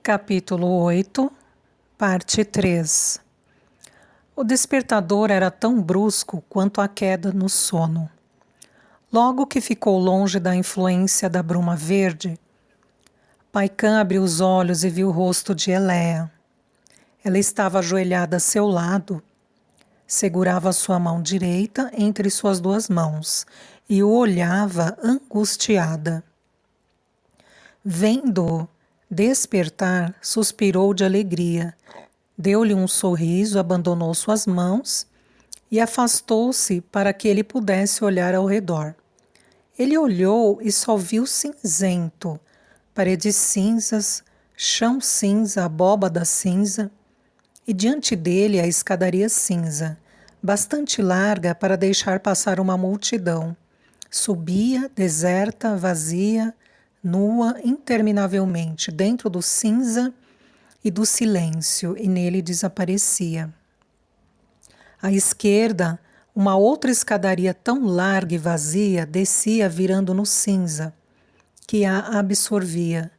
Capítulo 8, Parte 3. O despertador era tão brusco quanto a queda no sono. Logo que ficou longe da influência da bruma verde, Paikhan abriu os olhos e viu o rosto de Eléa. Ela estava ajoelhada a seu lado, segurava sua mão direita entre suas duas mãos e o olhava angustiada. Vendo-o despertar, suspirou de alegria, deu-lhe um sorriso, abandonou suas mãos e afastou-se para que ele pudesse olhar ao redor. Ele olhou e só viu cinzento, paredes cinzas, chão cinza, abóbada cinza, e diante dele a escadaria cinza, bastante larga para deixar passar uma multidão. Subia, deserta, vazia, nua interminavelmente dentro do cinza e do silêncio, e nele desaparecia. À esquerda, uma outra escadaria tão larga e vazia descia virando no cinza, que a absorvia.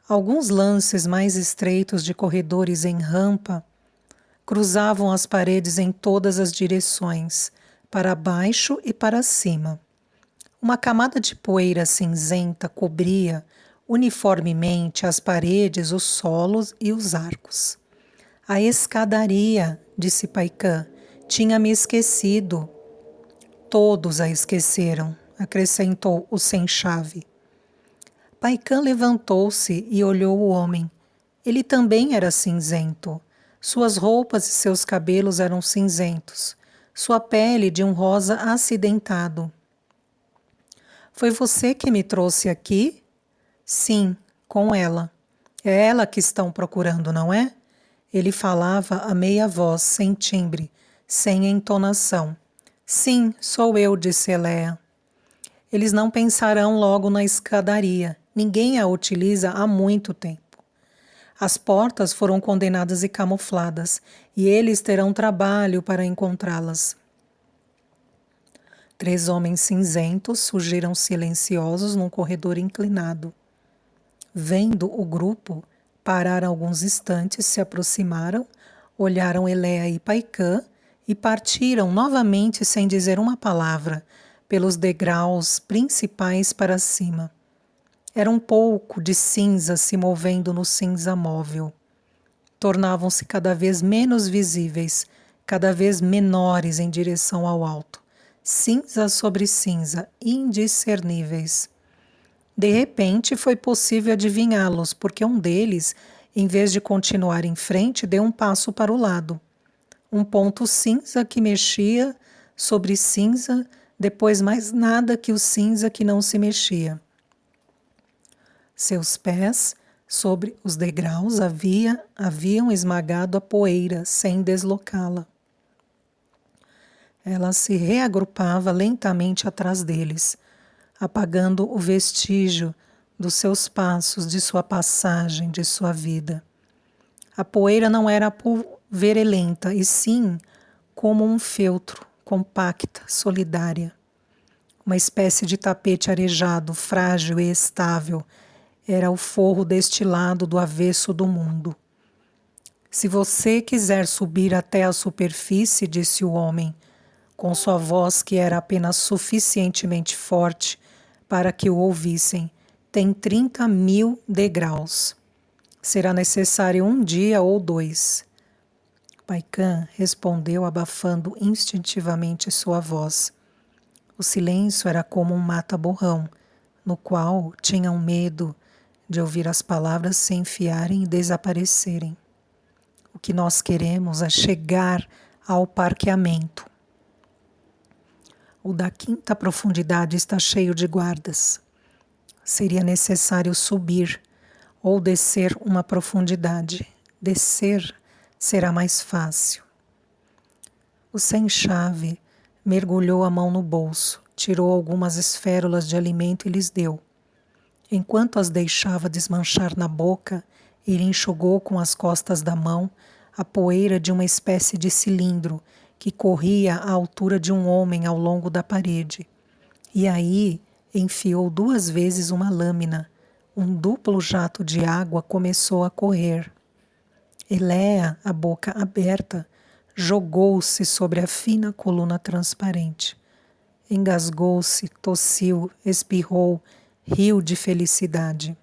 Alguns lances mais estreitos de corredores em rampa cruzavam as paredes em todas as direções, para baixo e para cima. Uma camada de poeira cinzenta cobria uniformemente as paredes, os solos e os arcos. A escadaria, disse Paikhan, tinha-me esquecido. Todos a esqueceram, acrescentou o sem-chave. Paikhan levantou-se e olhou o homem. Ele também era cinzento. Suas roupas e seus cabelos eram cinzentos. Sua pele de um rosa acidentado. Foi você que me trouxe aqui? Sim, com ela. É ela que estão procurando, não é? Ele falava a meia voz, sem timbre, sem entonação. Sim, sou eu, disse Eléa. Eles não pensarão logo na escadaria. Ninguém a utiliza há muito tempo. As portas foram condenadas e camufladas, e eles terão trabalho para encontrá-las. 3 homens cinzentos surgiram silenciosos num corredor inclinado. Vendo o grupo, pararam alguns instantes, se aproximaram, olharam Eléa e Paikhan e partiram novamente sem dizer uma palavra, pelos degraus principais para cima. Era um pouco de cinza se movendo no cinza móvel. Tornavam-se cada vez menos visíveis, cada vez menores em direção ao alto. Cinza sobre cinza, indiscerníveis. De repente foi possível adivinhá-los, porque um deles, em vez de continuar em frente, deu um passo para o lado. Um ponto cinza que mexia sobre cinza, depois mais nada que o cinza que não se mexia. Seus pés, sobre os degraus, haviam esmagado a poeira, sem deslocá-la. Ela se reagrupava lentamente atrás deles, apagando o vestígio dos seus passos, de sua passagem, de sua vida. A poeira não era verelenta, e sim como um feltro, compacta, solidária. Uma espécie de tapete arejado, frágil e estável, era o forro destilado do avesso do mundo. Se você quiser subir até a superfície, disse o homem, com sua voz que era apenas suficientemente forte para que o ouvissem, tem 30.000 degraus. Será necessário 1 dia ou 2. Paikhan respondeu abafando instintivamente sua voz. O silêncio era como um mata-borrão, no qual tinham medo de ouvir as palavras se enfiarem e desaparecerem. O que nós queremos é chegar ao parqueamento. O da 5ª profundidade está cheio de guardas. Seria necessário subir ou descer uma profundidade. Descer será mais fácil. O sem-chave mergulhou a mão no bolso, tirou algumas esférulas de alimento e lhes deu. Enquanto as deixava desmanchar na boca, ele enxugou com as costas da mão a poeira de uma espécie de cilindro que corria à altura de um homem ao longo da parede. E aí enfiou 2 vezes uma lâmina, Um duplo jato de água começou a correr. Eleia, a boca aberta, jogou-se sobre a fina coluna transparente. Engasgou-se, tossiu, espirrou, riu de felicidade.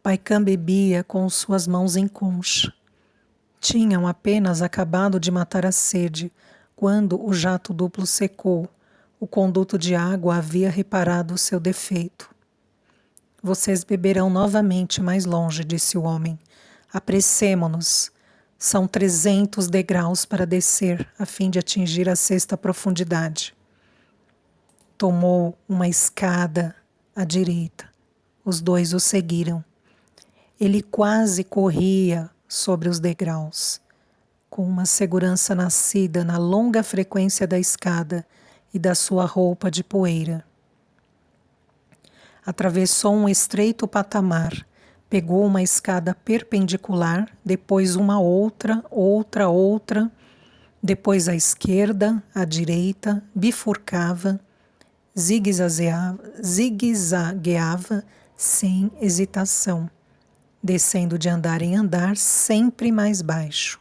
Paikam bebia com suas mãos em concha. Tinham apenas acabado de matar a sede, quando o jato duplo secou. O conduto de água havia reparado o seu defeito. Vocês beberão novamente mais longe, disse o homem. Apressemo-nos. São 300 degraus para descer, a fim de atingir a sexta profundidade. Tomou uma escada à direita. Os dois o seguiram. Ele quase corria sobre os degraus, com uma segurança nascida na longa frequência da escada e da sua roupa de poeira. Atravessou um estreito patamar, pegou uma escada perpendicular, depois uma outra, depois à esquerda, à direita, bifurcava, zigue-zagueava sem hesitação, descendo de andar em andar, sempre mais baixo.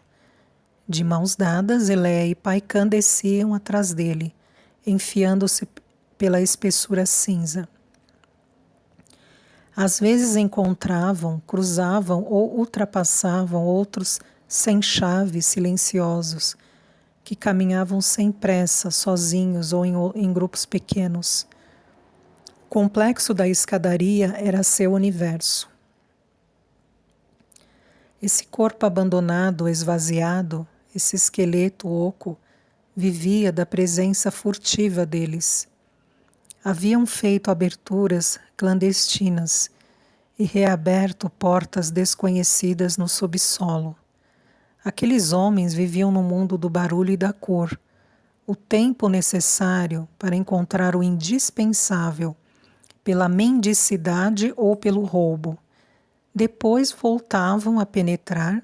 De mãos dadas, Eleia e Paikam desciam atrás dele, enfiando-se pela espessura cinza. Às vezes encontravam, cruzavam ou ultrapassavam outros sem chave silenciosos, que caminhavam sem pressa, sozinhos ou em grupos pequenos. O complexo da escadaria era seu universo. Esse corpo abandonado, esvaziado, esse esqueleto oco, vivia da presença furtiva deles. Haviam feito aberturas clandestinas e reaberto portas desconhecidas no subsolo. Aqueles homens viviam no mundo do barulho e da cor, o tempo necessário para encontrar o indispensável, pela mendicidade ou pelo roubo. Depois voltavam a penetrar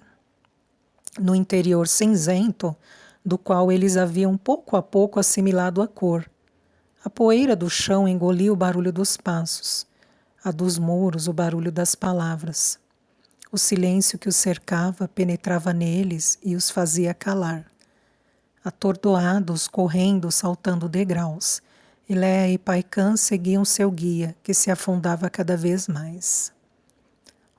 no interior cinzento, do qual eles haviam pouco a pouco assimilado a cor. A poeira do chão engolia o barulho dos passos, a dos muros o barulho das palavras. O silêncio que os cercava penetrava neles e os fazia calar. Atordoados, correndo, saltando degraus, Eleia e Paikam seguiam seu guia, que se afundava cada vez mais.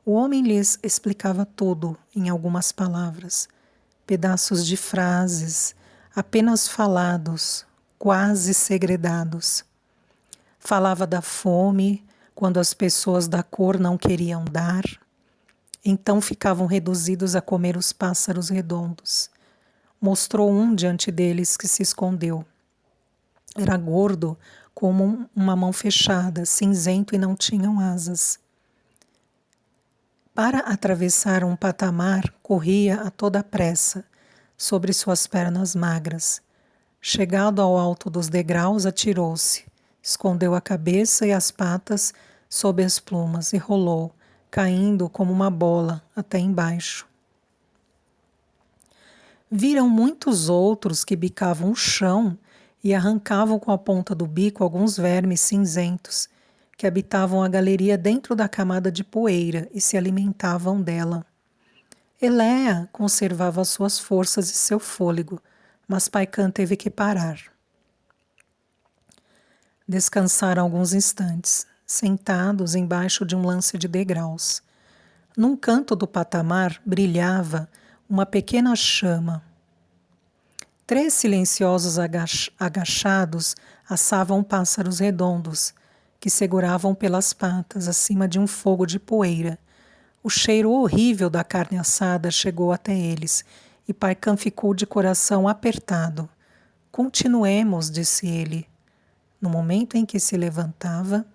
O homem lhes explicava tudo em algumas palavras, pedaços de frases, apenas falados, quase segredados. Falava da fome, quando as pessoas da cor não queriam dar, então ficavam reduzidos a comer os pássaros redondos. Mostrou um diante deles que se escondeu. Era gordo, como uma mão fechada, cinzento e não tinham asas. Para atravessar um patamar, corria a toda pressa, sobre suas pernas magras. Chegado ao alto dos degraus, atirou-se, escondeu a cabeça e as patas sob as plumas e rolou, caindo como uma bola até embaixo. Viram muitos outros que bicavam o chão e arrancavam com a ponta do bico alguns vermes cinzentos que habitavam a galeria dentro da camada de poeira e se alimentavam dela. Eleia conservava suas forças e seu fôlego, mas Paikam teve que parar. Descansaram alguns instantes, sentados embaixo de um lance de degraus. Num canto do patamar brilhava uma pequena chama. 3 silenciosos agachados assavam pássaros redondos, que seguravam pelas patas acima de um fogo de poeira. O cheiro horrível da carne assada chegou até eles, e Paikam ficou de coração apertado. Continuemos, disse ele. No momento em que se levantava,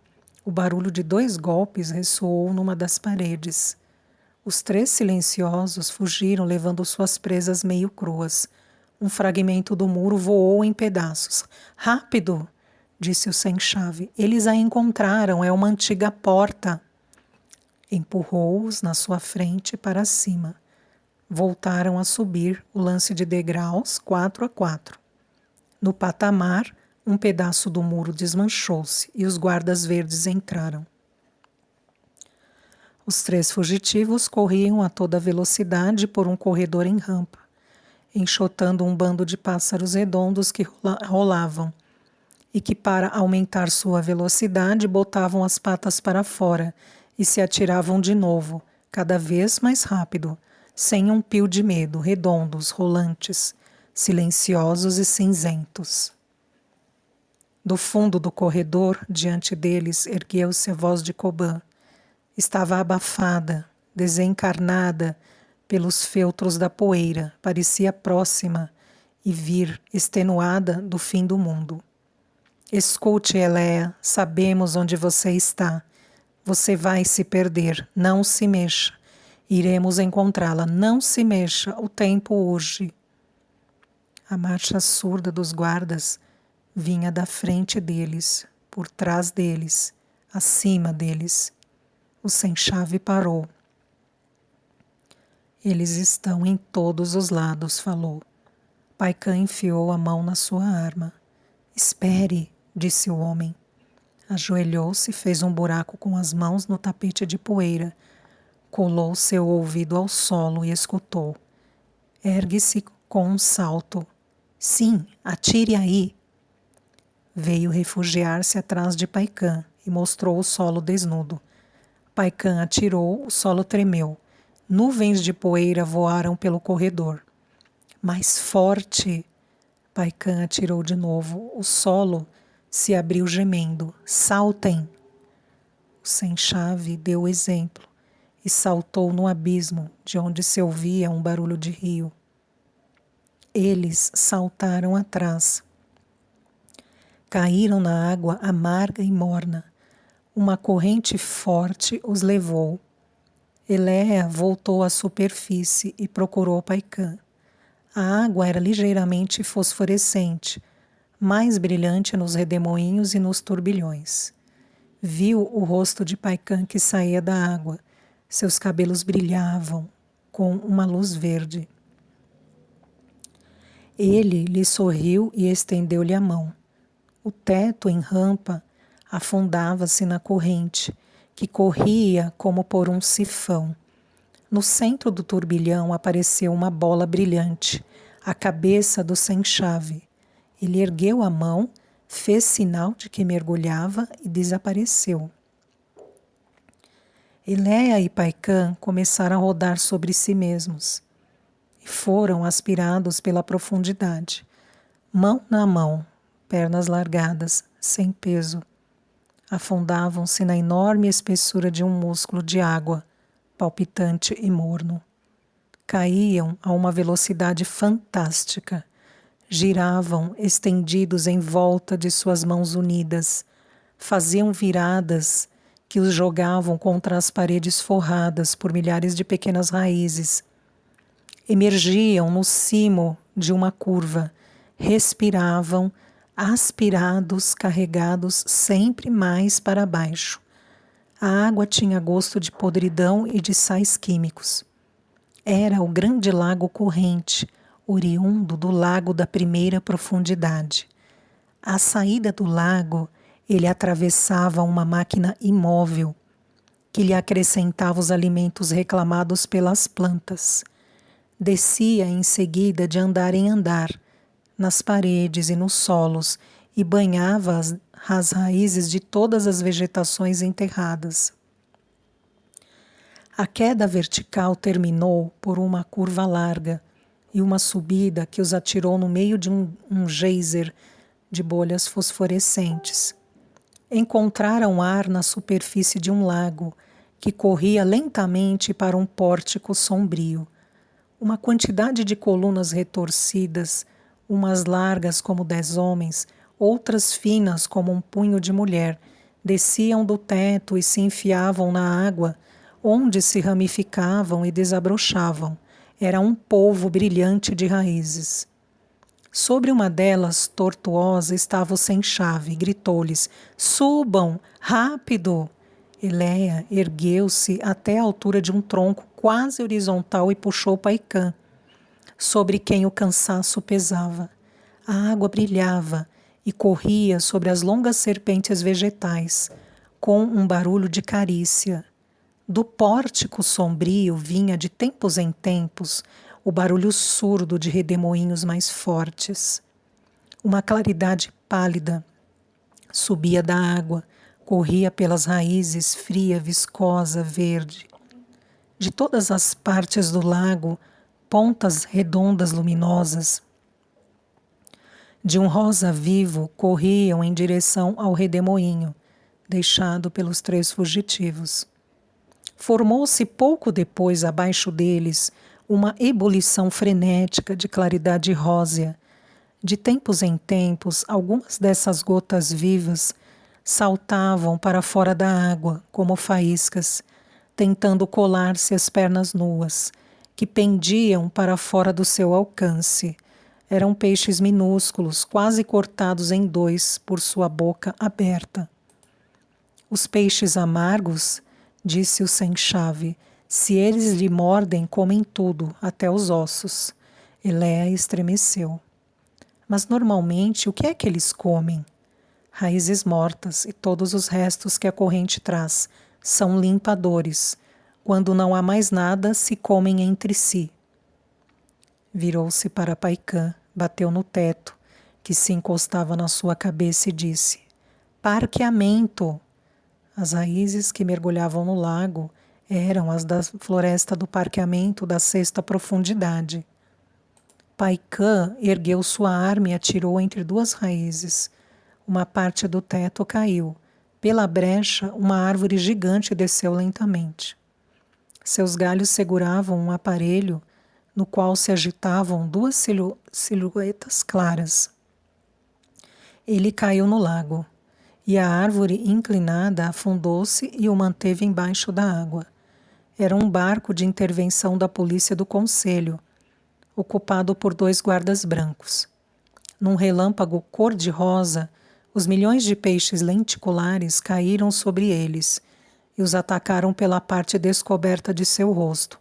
o barulho de 2 golpes ressoou numa das paredes. Os 3 silenciosos fugiram levando suas presas meio cruas. Um fragmento do muro voou em pedaços. Rápido! Disse o sem-chave. Eles a encontraram, é uma antiga porta. Empurrou-os na sua frente para cima. Voltaram a subir o lance de degraus 4 a 4. No patamar, um pedaço do muro desmanchou-se e os guardas verdes entraram. Os 3 fugitivos corriam a toda velocidade por um corredor em rampa, enxotando um bando de pássaros redondos que rolavam, e que, para aumentar sua velocidade, botavam as patas para fora e se atiravam de novo, cada vez mais rápido, sem um pio de medo, redondos, rolantes, silenciosos e cinzentos. Do fundo do corredor, diante deles, ergueu-se a voz de Coban. Estava abafada, desencarnada pelos feltros da poeira, parecia próxima e vir, extenuada, do fim do mundo. Escute, Eleia, sabemos onde você está. Você vai se perder, não se mexa. Iremos encontrá-la, não se mexa, o tempo urge. A marcha surda dos guardas vinha da frente deles, por trás deles, acima deles. O sem-chave parou. Eles estão em todos os lados, falou. Paikan enfiou a mão na sua arma. Espere, disse o homem. Ajoelhou-se, fez um buraco com as mãos no tapete de poeira, colou seu ouvido ao solo e escutou. Ergue-se com um salto. Sim, atire aí. Veio refugiar-se atrás de Paikan e mostrou o solo desnudo. Paikan atirou, o solo tremeu. Nuvens de poeira voaram pelo corredor. Mais forte! Paikan atirou de novo. O solo se abriu gemendo. Saltem! O sem-chave deu o exemplo e saltou no abismo, de onde se ouvia um barulho de rio. Eles saltaram atrás. Caíram na água amarga e morna. Uma corrente forte os levou. Eleia voltou à superfície e procurou Paikan. A água era ligeiramente fosforescente, mais brilhante nos redemoinhos e nos turbilhões. Viu o rosto de Paikan que saía da água. Seus cabelos brilhavam com uma luz verde. Ele lhe sorriu e estendeu-lhe a mão. O teto em rampa afundava-se na corrente, que corria como por um sifão. No centro do turbilhão apareceu uma bola brilhante, a cabeça do sem-chave. Ele ergueu a mão, fez sinal de que mergulhava e desapareceu. Eleia e Paikan começaram a rodar sobre si mesmos e foram aspirados pela profundidade, mão na mão, pernas largadas, sem peso. Afundavam-se na enorme espessura de um músculo de água, palpitante e morno. Caíam a uma velocidade fantástica. Giravam, estendidos em volta de suas mãos unidas. Faziam viradas que os jogavam contra as paredes forradas por milhares de pequenas raízes. Emergiam no cimo de uma curva. Respiravam, aspirados, carregados sempre mais para baixo. A água tinha gosto de podridão e de sais químicos. Era o grande lago corrente, oriundo do lago da primeira profundidade. À saída do lago, ele atravessava uma máquina imóvel, que lhe acrescentava os alimentos reclamados pelas plantas. Descia em seguida de andar em andar, nas paredes e nos solos, e banhava as raízes de todas as vegetações enterradas. A queda vertical terminou por uma curva larga e uma subida que os atirou no meio de um geyser de bolhas fosforescentes. Encontraram ar na superfície de um lago que corria lentamente para um pórtico sombrio. Uma quantidade de colunas retorcidas, umas largas como 10 homens, outras finas como um punho de mulher, desciam do teto e se enfiavam na água, onde se ramificavam e desabrochavam. Era um polvo brilhante de raízes. Sobre uma delas, tortuosa, estava o sem-chave, gritou-lhes: subam, rápido! Eleia ergueu-se até a altura de um tronco quase horizontal e puxou Paikan, sobre quem o cansaço pesava. A água brilhava e corria sobre as longas serpentes vegetais, com um barulho de carícia. Do pórtico sombrio vinha de tempos em tempos o barulho surdo de redemoinhos mais fortes. Uma claridade pálida subia da água, corria pelas raízes, fria, viscosa, verde. De todas as partes do lago, pontas redondas luminosas, de um rosa vivo, corriam em direção ao redemoinho, deixado pelos 3 fugitivos. Formou-se pouco depois, abaixo deles, uma ebulição frenética de claridade rósea. De tempos em tempos, algumas dessas gotas vivas saltavam para fora da água, como faíscas, tentando colar-se às pernas nuas, que pendiam para fora do seu alcance. Eram peixes minúsculos, quase cortados em 2 por sua boca aberta. Os peixes amargos, disse o sem-chave, se eles lhe mordem, comem tudo, até os ossos. Eléa estremeceu. Mas normalmente o que é que eles comem? Raízes mortas e todos os restos que a corrente traz são limpadores. Quando não há mais nada, se comem entre si. Virou-se para Paikã, bateu no teto, que se encostava na sua cabeça e disse: Parqueamento! As raízes que mergulhavam no lago eram as da floresta do parqueamento da 6ª profundidade. Paikã ergueu sua arma e atirou entre 2 raízes. Uma parte do teto caiu. Pela brecha, uma árvore gigante desceu lentamente. Seus galhos seguravam um aparelho no qual se agitavam 2 silhuetas claras. Ele caiu no lago, e a árvore inclinada afundou-se e o manteve embaixo da água. Era um barco de intervenção da polícia do concelho, ocupado por 2 guardas brancos. Num relâmpago cor-de-rosa, os milhões de peixes lenticulares caíram sobre eles e os atacaram pela parte descoberta de seu rosto.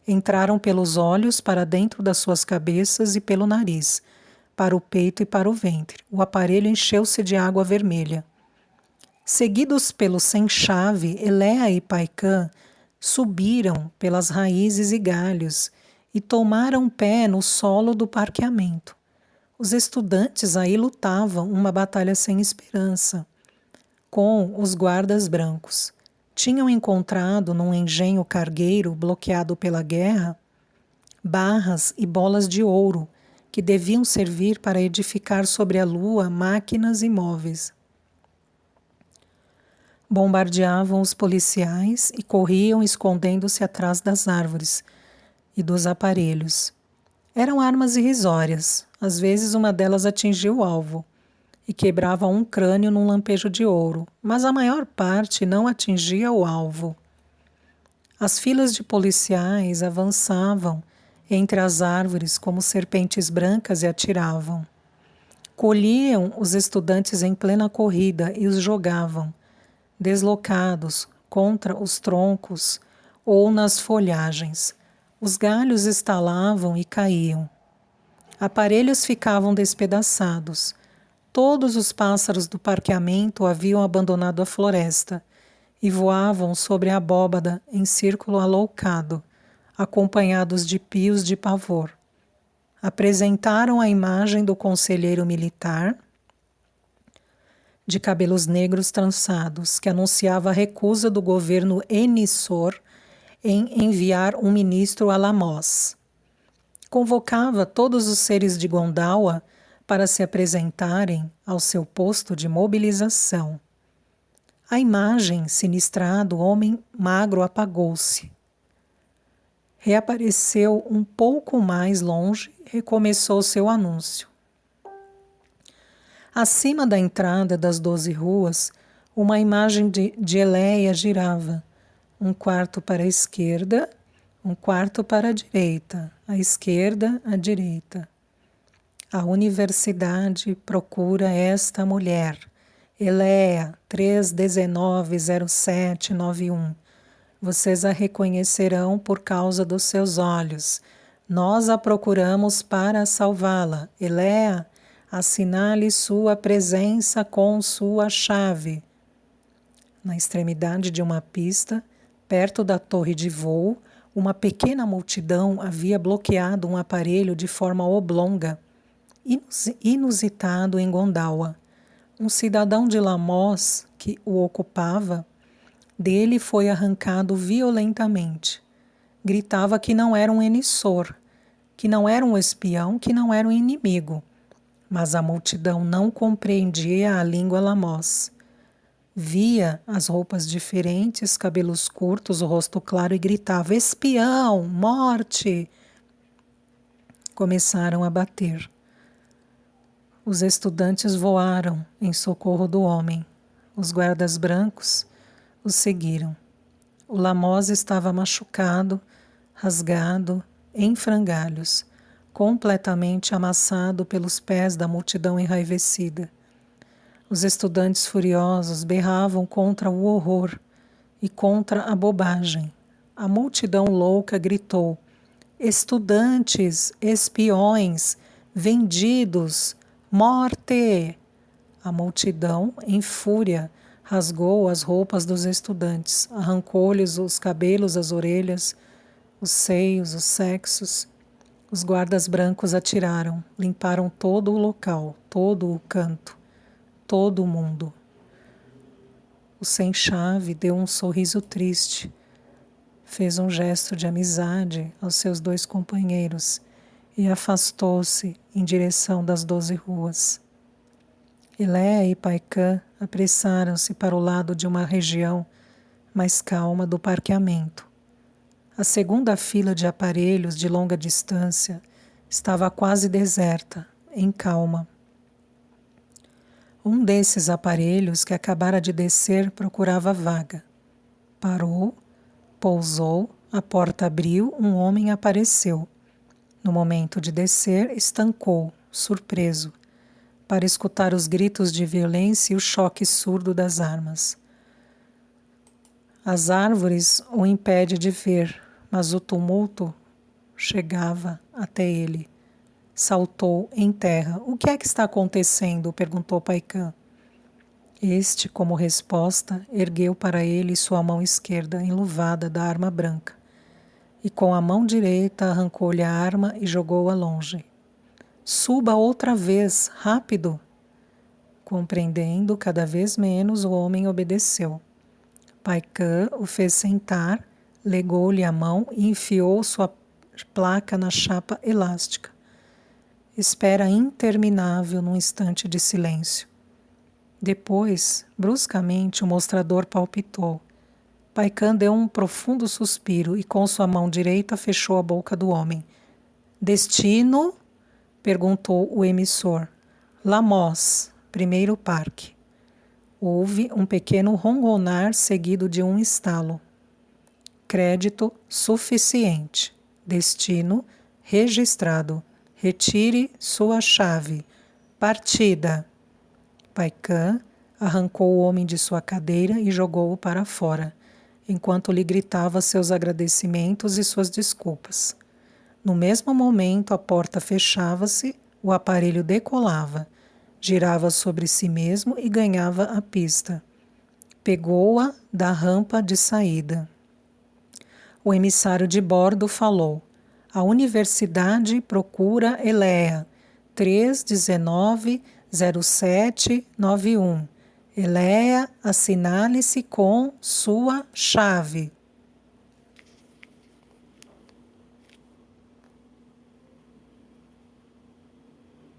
Entraram pelos olhos para dentro das suas cabeças e pelo nariz, para o peito e para o ventre. O aparelho encheu-se de água vermelha. Seguidos pelo sem-chave, Eléa e Paikã subiram pelas raízes e galhos e tomaram pé no solo do parqueamento. Os estudantes aí lutavam uma batalha sem esperança com os guardas brancos. Tinham encontrado num engenho cargueiro bloqueado pela guerra barras e bolas de ouro que deviam servir para edificar sobre a lua máquinas e móveis. Bombardeavam os policiais e corriam escondendo-se atrás das árvores e dos aparelhos. Eram armas irrisórias. Às vezes uma delas atingia o alvo e quebrava um crânio num lampejo de ouro, mas a maior parte não atingia o alvo. As filas de policiais avançavam entre as árvores como serpentes brancas e atiravam. Colhiam os estudantes em plena corrida e os jogavam, deslocados, contra os troncos ou nas folhagens. Os galhos estalavam e caíam. Aparelhos ficavam despedaçados. Todos os pássaros do parqueamento haviam abandonado a floresta e voavam sobre a abóbada em círculo aloucado, acompanhados de pios de pavor. Apresentaram a imagem do conselheiro militar, de cabelos negros trançados, que anunciava a recusa do governo emissor em enviar um ministro a Lamós. Convocava todos os seres de Gondawa para se apresentarem ao seu posto de mobilização. A imagem sinistrada do homem magro apagou-se. Reapareceu um pouco mais longe e recomeçou seu anúncio. Acima da entrada das 12 ruas, uma imagem de Eléa girava. Um quarto para a esquerda, um quarto para a direita, à esquerda, à direita. A universidade procura esta mulher. Eléa 3190791. Vocês a reconhecerão por causa dos seus olhos. Nós a procuramos para salvá-la. Eléa, assinale sua presença com sua chave. Na extremidade de uma pista, Perto da torre de voo, uma pequena multidão havia bloqueado um aparelho de forma oblonga, inusitado em Gondawa. Um cidadão de Lamós, que o ocupava, dele foi arrancado violentamente. Gritava que não era um emissor, que não era um espião, que não era um inimigo. Mas a multidão não compreendia a língua Lamós. Via as roupas diferentes, cabelos curtos, o rosto claro e gritava: espião, morte! Começaram a bater. Os estudantes voaram em socorro do homem. Os guardas brancos os seguiram. O Lamós estava machucado, rasgado, em frangalhos, completamente amassado pelos pés da multidão enraivecida. Os estudantes furiosos berravam contra o horror e contra a bobagem. A multidão louca gritou: estudantes, espiões, vendidos, morte! A multidão, em fúria, rasgou as roupas dos estudantes, arrancou-lhes os cabelos, as orelhas, os seios, os sexos. Os guardas brancos atiraram, limparam todo o local, todo o canto, todo o mundo. O sem-chave deu um sorriso triste, fez um gesto de amizade aos seus 2 companheiros e afastou-se em direção das 12 ruas. Eléa e Paikã apressaram-se para o lado de uma região mais calma do parqueamento. A segunda fila de aparelhos de longa distância estava quase deserta, em calma. Um desses aparelhos que acabara de descer procurava vaga. Parou, pousou, a porta abriu, um homem apareceu. No momento de descer, estancou, surpreso, para escutar os gritos de violência e o choque surdo das armas. As árvores o impedem de ver, mas o tumulto chegava até ele. Saltou em terra. O que é que está acontecendo? Perguntou Paikã. Este, como resposta, ergueu para ele sua mão esquerda enluvada da arma branca e com a mão direita arrancou-lhe a arma e jogou-a longe. Suba outra vez, rápido! Compreendendo cada vez menos, o homem obedeceu. Paikã o fez sentar, legou-lhe a mão e enfiou sua placa na chapa elástica. Espera interminável num instante de silêncio. Depois, bruscamente, o mostrador palpitou. Paikã deu um profundo suspiro e com sua mão direita fechou a boca do homem. Destino? Perguntou o emissor. Lamós, primeiro parque. Houve um pequeno ronronar seguido de um estalo. Crédito suficiente. Destino registrado. Retire sua chave. Partida. Paikã arrancou o homem de sua cadeira e jogou-o para fora, enquanto lhe gritava seus agradecimentos e suas desculpas. No mesmo momento, a porta fechava-se, o aparelho decolava, girava sobre si mesmo e ganhava a pista. Pegou-a da rampa de saída. O emissário de bordo falou: a universidade procura Eléa, 3190791. Eléa, assinale-se com sua chave.